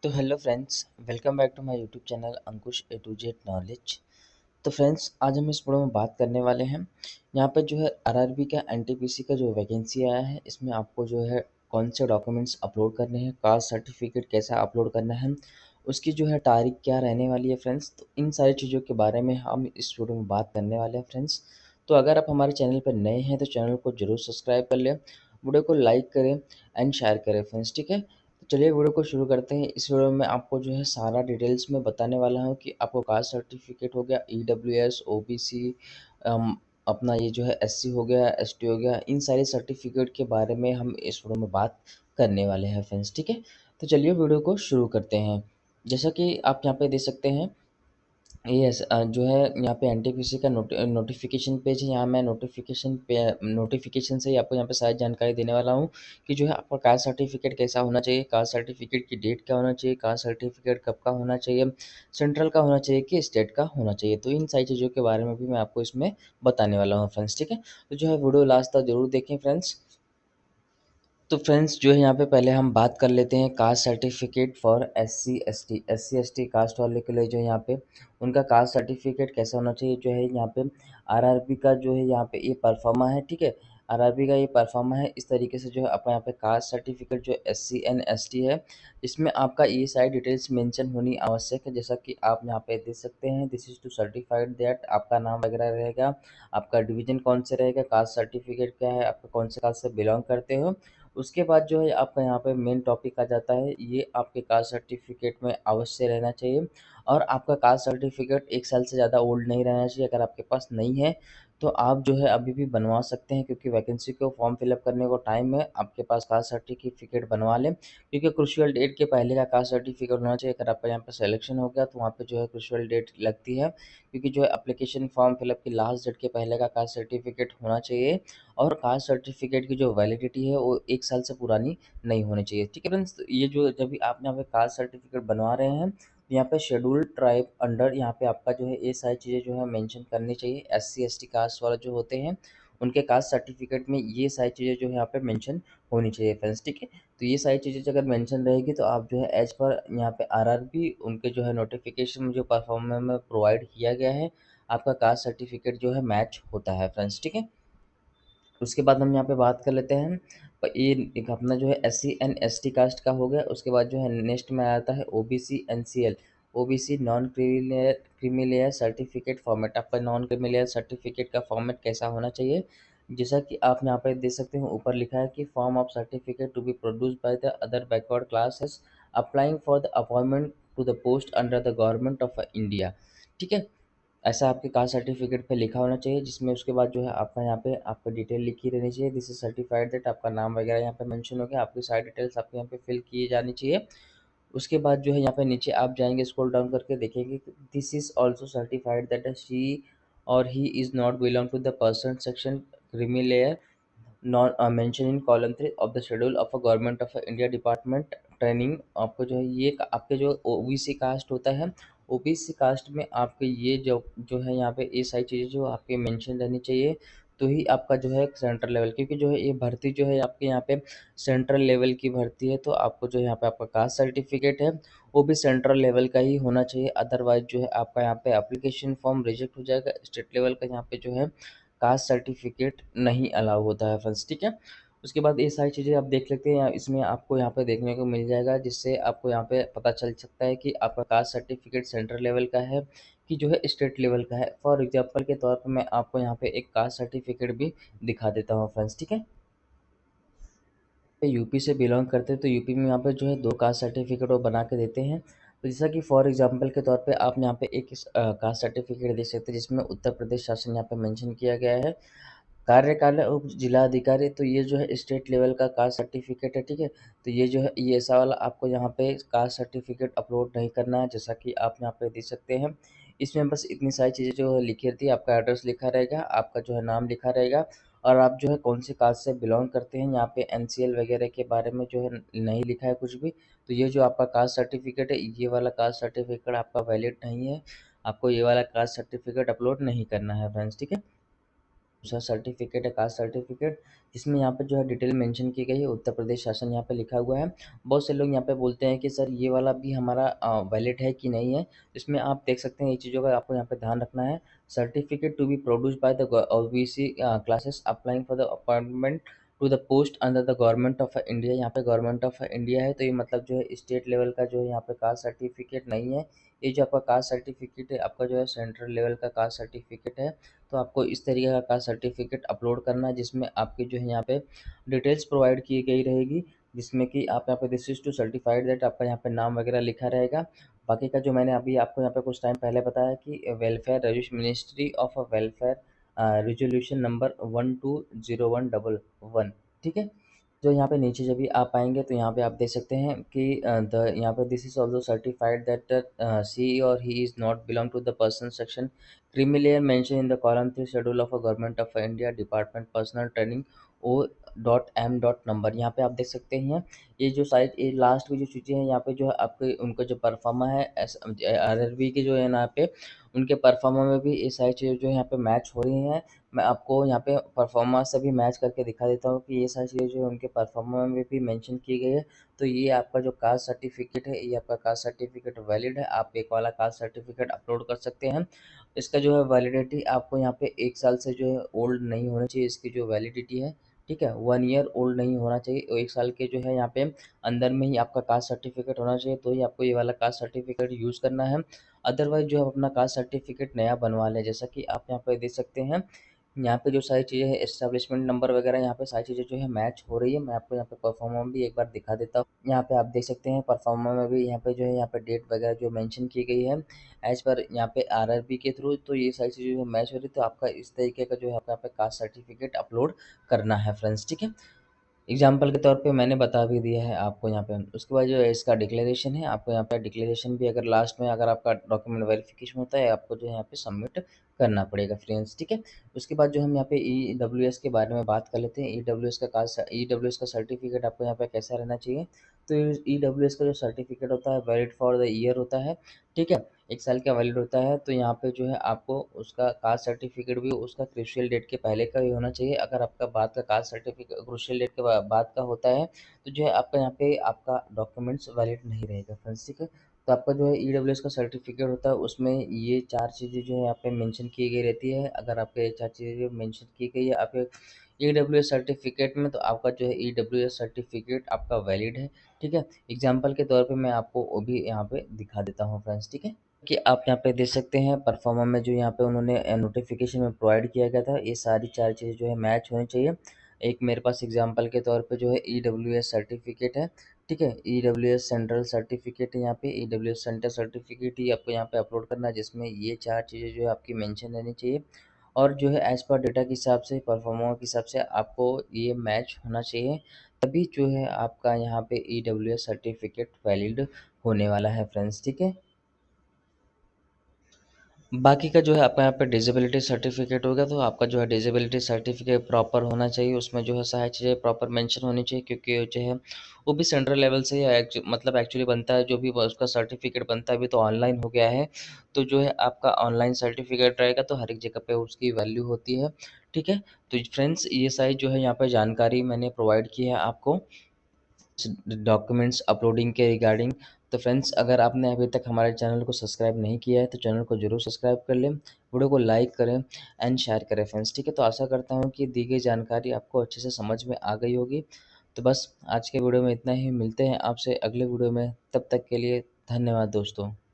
तो hello friends, welcome back to my YouTube channel Ankush A to Z knowledge. तो friends, आज हम इस वीडियो में बात करने वाले हैं। यहाँ पे जो है आरआरबी का एनटीपीसी का जो वैकेंसी आया है, इसमें आपको जो है कौन से डॉक्यूमेंट्स अपलोड करने हैं, कास्ट सर्टिफिकेट कैसा अपलोड करना है, उसकी जो है तारीख क्या रहने वाली है फ्रेंड्स। तो इन सारी चीज़ों के बारे में हम इस वीडियो में बात करने वाले हैं फ्रेंड्स। तो अगर आप हमारे चैनल पर नए हैं तो चैनल को जरूर सब्सक्राइब कर लें, वीडियो को लाइक करें एंड शेयर करें फ्रेंड्स, ठीक है। तो चलिए वीडियो को शुरू करते हैं। इस वीडियो में आपको जो है सारा डिटेल्स में बताने वाला हूँ कि आपको कास्ट सर्टिफिकेट हो गया, ईडब्ल्यूएस, ओबीसी, अपना ये जो है एससी हो गया, एसटी हो गया, इन सारे सर्टिफिकेट के बारे में हम इस वीडियो में बात करने वाले हैं फ्रेंड्स, ठीक है। तो चलिए वीडियो को शुरू करते हैं। जैसा कि आप यहाँ पे देख सकते हैं, यस, जो है यहाँ पे एनटीपीसी का नोटिफिकेशन पेज है। यहाँ मैं नोटिफिकेशन से ही आपको यहाँ पे सारी जानकारी देने वाला हूँ कि जो है आपका कास्ट सर्टिफिकेट कैसा होना चाहिए, कास्ट सर्टिफिकेट की डेट क्या होना चाहिए, कास्ट सर्टिफिकेट कब का होना चाहिए, सेंट्रल का होना चाहिए कि स्टेट का होना चाहिए। तो इन सारी चीज़ों के बारे में भी मैं आपको इसमें बताने वाला हूँ फ्रेंड्स, ठीक है। तो जो है वीडियो लास्ट तक जरूर देखें फ्रेंड्स। तो फ्रेंड्स, जो है यहाँ पे पहले हम बात कर लेते हैं caste certificate for S C S T caste वाले के लिए। जो है यहाँ पे उनका कास्ट सर्टिफिकेट कैसा होना चाहिए, जो है यहाँ पे आरआरबी का जो है यहाँ पे ये परफॉर्मा है, ठीक है। आरआरबी का ये परफॉर्मा है। इस तरीके से जो है अपना यहाँ पे कास्ट सर्टिफिकेट जो SC and ST है, इसमें आपका ये सारी डिटेल्स मेंशन होनी आवश्यक है। जैसा कि आप यहाँ पे देख सकते हैं, this is to certified that आपका नाम वगैरह रहेगा, आपका डिवीजन कौन से रहेगा, कास्ट सर्टिफिकेट क्या है, आपका कौन से कास्ट से बिलोंग करते हो। उसके बाद जो है आपका यहाँ पे मेन टॉपिक आ जाता है, ये आपके कास्ट सर्टिफिकेट में अवश्य रहना चाहिए। और आपका कास्ट सर्टिफिकेट 1 साल से ज़्यादा ओल्ड नहीं रहना चाहिए। अगर आपके पास नहीं है तो आप जो है अभी भी बनवा सकते हैं, क्योंकि वैकेंसी को फॉर्म फिलअप करने को टाइम है, आपके पास कास्ट सर्टिफिकेट बनवा लें, क्योंकि क्रूशियल डेट के पहले का कास्ट सर्टिफिकेट होना चाहिए। अगर आपका यहाँ पर सिलेक्शन हो गया तो वहाँ पे जो है क्रूशियल डेट लगती है, क्योंकि जो है एप्लीकेशन फॉर्म फिलअप की लास्ट डेट के पहले का कास्ट सर्टिफिकेट होना चाहिए। और कास्ट सर्टिफिकेट की जो वैलिडिटी है वो 1 साल से पुरानी नहीं होनी चाहिए, ठीक है फ्रेंड्स। तो ये जो जब भी आप यहाँ पे कास्ट सर्टिफिकेट बनवा रहे हैं, तो यहाँ पे शेड्यूल्ड ट्राइब अंडर यहाँ पे आपका जो है ये सारी चीज़ें जो है मेंशन करनी चाहिए। SC ST कास्ट वाले जो होते हैं, उनके कास्ट सर्टिफिकेट में ये सारी चीज़ें जो है यहाँ पे मेंशन होनी चाहिए फ्रेंड्स, ठीक है। तो ये सारी चीज़ें अगर मेंशन रहेगी तो आप जो है एज पर यहाँ पे आरआरबी उनके जो है नोटिफिकेशन में जो परफॉर्मेंस में प्रोवाइड किया गया है, आपका कास्ट सर्टिफिकेट जो है मैच होता है फ्रेंड्स, ठीक है। उसके बाद हम यहाँ पे बात कर लेते हैं, ये एक अपना जो है SC and ST कास्ट का हो गया। उसके बाद जो है नेक्स्ट में आता है OBC NCL, OBC non creamy layer certificate format. आपका नॉन क्रीमी लेयर सर्टिफिकेट का फॉर्मेट कैसा होना चाहिए, जैसा कि आप यहाँ पे देख सकते हो, ऊपर लिखा है कि form of certificate to be produced by the other backward classes applying for the appointment to the post under the government of India, ठीक है। ऐसा आपके कास्ट सर्टिफिकेट पे लिखा होना चाहिए, जिसमें उसके बाद जो है आपका यहाँ पे आपका डिटेल लिखी रहनी चाहिए। दिस इज सर्टिफाइड दैट आपका नाम वगैरह यहाँ पे मेंशन हो गया, आपकी सारी डिटेल्स आपके यहाँ पे फिल किए जानी चाहिए। उसके बाद जो है यहाँ पे नीचे आप जाएंगे, स्क्रॉल डाउन करके देखेंगे, this is also certified that she और he is not belong to the person section creamy layer non mention in column 3 of the schedule of a government of India department training. आपको जो है ये आपके जो OBC caste होता है, OBC caste में आपके ये जो है यहाँ पे ये सारी चीज़ें जो आपके मेंशन रहनी चाहिए, तो ही आपका जो है सेंट्रल लेवल, क्योंकि जो है ये भर्ती जो है आपके यहाँ पे सेंट्रल लेवल की भर्ती है, तो आपको जो यहाँ पे आपका कास्ट सर्टिफिकेट है वो भी सेंट्रल लेवल का ही होना चाहिए। अदरवाइज जो है आपका यहाँ पे एप्लीकेशन फॉर्म रिजेक्ट हो जाएगा। स्टेट लेवल का यहाँ पे जो है कास्ट सर्टिफिकेट नहीं अलाउ होता है फ्रेंड्स, ठीक है। उसके बाद ये सारी चीज़ें आप देख लेते हैं, इसमें आपको यहाँ पे देखने को मिल जाएगा, जिससे आपको यहाँ पे पता चल सकता है कि आपका कास्ट सर्टिफिकेट सेंट्रल लेवल का है कि जो है स्टेट लेवल का है। फॉर एग्जांपल के तौर पर मैं आपको यहाँ पे एक कास्ट सर्टिफिकेट भी दिखा देता हूँ फ्रेंड्स, ठीक है। यूपी से बिलोंग करते हैं तो यूपी में यहाँ पे जो है 2 कास्ट सर्टिफिकेट वो बना के देते हैं। तो जैसा कि फॉर एग्जांपल के तौर पे आप यहाँ पे एक कास्ट सर्टिफिकेट देख सकते हैं, जिसमें उत्तर प्रदेश शासन यहाँ पे मेंशन किया गया है, कार्यकाल उप जिलाधिकारी। तो ये जो है स्टेट लेवल का कास्ट सर्टिफिकेट है, ठीक है। तो ये जो है ये ऐसा वाला आपको यहाँ पे कास्ट सर्टिफिकेट अपलोड नहीं करना है, जैसा कि आप यहाँ पे देख सकते हैं। इसमें बस इतनी सारी चीज़ें जो है लिखी रहती है, आपका एड्रेस लिखा रहेगा, आपका जो है नाम लिखा रहेगा, और आप जो है कौन से कास्ट से बिलोंग करते हैं। यहाँ पे एनसीएल वगैरह के बारे में जो है नहीं लिखा है कुछ भी। तो ये जो आपका कास्ट सर्टिफिकेट है, ये वाला कास्ट सर्टिफिकेट आपका वैलिड नहीं है, आपको ये वाला कास्ट सर्टिफिकेट अपलोड नहीं करना है फ्रेंड्स, ठीक है। दूसरा सर्टिफिकेट है कास्ट सर्टिफिकेट, जिसमें यहाँ पे जो है डिटेल मेंशन की गई है, उत्तर प्रदेश शासन यहाँ पे लिखा हुआ है। बहुत से लोग यहाँ पे बोलते हैं कि सर ये वाला भी हमारा वैलिड है कि नहीं है। इसमें आप देख सकते हैं ये चीज़ों का आपको यहाँ पे ध्यान रखना है। Certificate to be produced by the OBC classes applying for the appointment to the post under the government of India. यहाँ पे गवर्नमेंट ऑफ इंडिया है, तो ये मतलब जो है स्टेट लेवल का जो है यहाँ पे कास्ट सर्टिफिकेट नहीं है। ये जो आपका कास्ट सर्टिफिकेट है आपका जो है सेंट्रल लेवल का कास्ट सर्टिफिकेट है। तो आपको इस तरीके का कास्ट सर्टिफिकेट अपलोड करना है, जिसमें आपकी जो है यहाँ पे डिटेल्स प्रोवाइड की गई रहेगी, जिसमें कि आप यहाँ पे this is to certified that आपका यहाँ पे नाम वगैरह लिखा रहेगा। बाकी का जो मैंने अभी आपको यहाँ पे कुछ टाइम पहले बताया कि welfare registry ministry of welfare resolution number 120111, ठीक है। जो यहाँ पे नीचे जब भी आप आएंगे तो यहाँ पे आप देख सकते हैं कि द यहाँ पे this is also certified that she और he is not belong to the person section creamy layer mention in the column 3 schedule of government of India department personnel training O.M. Number. यहाँ पे आप देख सकते हैं ये जो साइट ये लास्ट की जो चीज़ें हैं यहाँ पे जो है आपके उनका जो परफॉर्मा है RRB के जो है यहाँ पे उनके परफॉर्मा में भी ये सारी चीज़ें जो है यहाँ पे मैच हो रही हैं। मैं आपको यहाँ पे परफॉर्मा से भी मैच करके दिखा देता हूँ कि ये सारी चीज़ें जो है उनके परफॉर्मा में भी मेंशन की गई है। तो ये आपका जो कास्ट सर्टिफिकेट है ये आपका कास्ट सर्टिफिकेट वैलिड है, आप एक वाला कास्ट सर्टिफिकेट अपलोड कर सकते हैं। इसका जो है वैलिडिटी आपको यहाँ पे 1 साल से जो है ओल्ड नहीं होना चाहिए, इसकी जो वैलिडिटी है, ठीक है। 1 ईयर ओल्ड नहीं होना चाहिए, 1 साल के जो है यहाँ पे अंदर में ही आपका कास्ट सर्टिफिकेट होना चाहिए, तो ही आपको ये वाला कास्ट सर्टिफिकेट यूज़ करना है। अदरवाइज़ जो है अपना कास्ट सर्टिफिकेट नया बनवा लें। जैसा कि आप यहाँ पे देख सकते हैं, यहाँ पे जो सारी चीज़ें हैं एस्टेब्लिशमेंट नंबर वगैरह यहाँ पे सारी चीज़ें जो है मैच हो रही है। मैं आपको यहाँ पे परफॉर्मा भी एक बार दिखा देता हूँ। यहाँ पे आप देख सकते हैं परफॉर्मा में भी यहाँ पे जो है यहाँ पे डेट वगैरह जो मेंशन की गई है एज पर यहाँ पे आरआरबी के थ्रू, तो ये सारी चीज़ें जो मैच हो रही है, तो आपका इस तरीके का जो है आपका यहाँ पे कास्ट सर्टिफिकेट अपलोड करना है फ्रेंड्स, ठीक है। एग्जाम्पल के तौर पे मैंने बता भी दिया है आपको यहाँ पे। उसके बाद जो है इसका डिक्लेरेशन है, आपको यहाँ पे डिक्लेरेशन भी अगर लास्ट में अगर आपका डॉक्यूमेंट वेरिफिकेशन होता है आपको जो है यहाँ पे सबमिट करना पड़ेगा फ्रेंड्स, ठीक है। उसके बाद जो हम यहाँ पे EWS के बारे में बात कर लेते हैं। EWS का सर्टिफिकेट आपको यहाँ पे कैसा रहना चाहिए। तो EWS का जो सर्टिफिकेट होता है वैलिड फॉर द ईयर होता है, ठीक है, 1 साल का वैलिड होता है। तो यहाँ पे जो है आपको उसका कास्ट सर्टिफिकेट भी उसका क्रूशियल डेट के पहले का ही होना चाहिए। अगर आपका बाद का कास्ट सर्टिफिकेट क्रूशियल डेट के बाद का होता है तो जो है आपका यहाँ पे आपका डॉक्यूमेंट्स वैलिड नहीं रहेगा फ्रेंड्स, ठीक है। तो आपका जो है EWS का सर्टिफिकेट होता है उसमें ये 4 चीज़ें जो है यहाँ पे मेंशन की गई रहती है। अगर आपके ये 4 चीज़ें मेंशन की गई है आपके EWS सर्टिफिकेट में, तो आपका जो है EWS सर्टिफिकेट आपका वैलिड है, ठीक है। एग्जाम्पल के तौर पे मैं आपको वो भी यहाँ पे दिखा देता हूँ फ्रेंड्स, ठीक है। कि आप यहाँ पे देख सकते हैं परफॉर्मा में जो यहाँ पे उन्होंने नोटिफिकेशन में प्रोवाइड किया गया था, ये सारी 4 चीज़ें जो है मैच होनी चाहिए। एक मेरे पास एग्जांपल के तौर पे जो है EWS सर्टिफिकेट है, ठीक है। EWS सेंट्रल सर्टिफिकेट है, यहाँ पे EWS सेंटर सर्टिफिकेट ही आपको यहाँ पे अपलोड करना है, जिसमें ये 4 चीज़ें जो है आपकी मेंशन रहनी चाहिए। और जो है एज़ पर डेटा के हिसाब से परफॉर्मा के हिसाब से आपको ये मैच होना चाहिए, तभी जो है आपका यहाँ पे EWS सर्टिफिकेट वैलिड होने वाला है फ्रेंड्स, ठीक है। बाकी का जो है आपका यहाँ पे डिसेबिलिटी सर्टिफिकेट होगा, तो आपका जो है डिसेबिलिटी सर्टिफिकेट प्रॉपर होना चाहिए, उसमें जो है सारी चीज़ें प्रॉपर मेंशन होनी चाहिए, क्योंकि जो है वो भी सेंट्रल लेवल से या मतलब एक्चुअली बनता है, जो भी उसका सर्टिफिकेट बनता है अभी तो ऑनलाइन हो गया है। तो जो है आपका ऑनलाइन सर्टिफिकेट रहेगा तो हर एक जगह पे उसकी वैल्यू होती है, ठीक है। तो फ्रेंड्स ये सारी जो है यहाँ पे जानकारी मैंने प्रोवाइड की है आपको डॉक्यूमेंट्स अपलोडिंग के रिगार्डिंग। तो फ्रेंड्स अगर आपने अभी तक हमारे चैनल को सब्सक्राइब नहीं किया है तो चैनल को ज़रूर सब्सक्राइब कर लें, वीडियो को लाइक करें एंड शेयर करें फ्रेंड्स, ठीक है। तो आशा करता हूँ कि दी गई जानकारी आपको अच्छे से समझ में आ गई होगी। तो बस आज के वीडियो में इतना ही, मिलते हैं आपसे अगले वीडियो में, तब तक के लिए धन्यवाद दोस्तों।